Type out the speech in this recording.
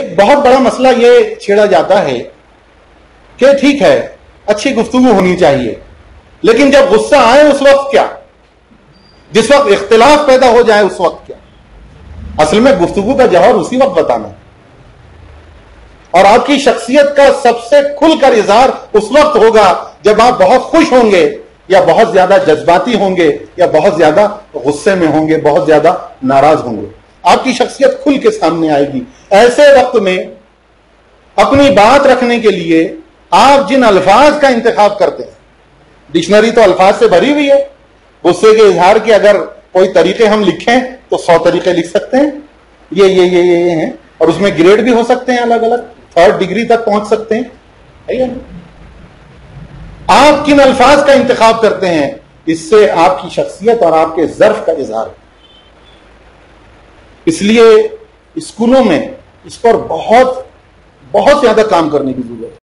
एक बहुत बड़ा मसला ये छेड़ा जाता है कि ठीक है, अच्छी गुफ्तगू होनी चाहिए, लेकिन जब गुस्सा आए उस वक्त क्या, जिस वक्त इख्तिलाफ पैदा हो जाए उस वक्त क्या। असल में गुफ्तगू का जवाब उसी वक्त बताना, और आपकी शख्सियत का सबसे खुलकर इजहार उस वक्त होगा जब आप बहुत खुश होंगे या बहुत ज्यादा जज्बाती होंगे या बहुत ज्यादा गुस्से में होंगे, बहुत ज्यादा नाराज होंगे। आपकी शख्सियत खुल के सामने आएगी। ऐसे वक्त में अपनी बात रखने के लिए आप जिन अल्फाज का इंतखाब करते हैं, डिक्शनरी तो अल्फाज से भरी हुई है। गुस्से के इजहार के अगर कोई तरीके हम लिखें तो 100 तरीके लिख सकते हैं। ये हैं, और उसमें ग्रेड भी हो सकते हैं, अलग अलग 3rd डिग्री तक पहुंच सकते हैं, है ना? आप किन अल्फाज का इंतखाब करते हैं, इससे आपकी शख्सियत और आपके ज़र्फ का इजहार है। इसलिए स्कूलों में इस पर बहुत बहुत ज्यादा काम करने की जरूरत है।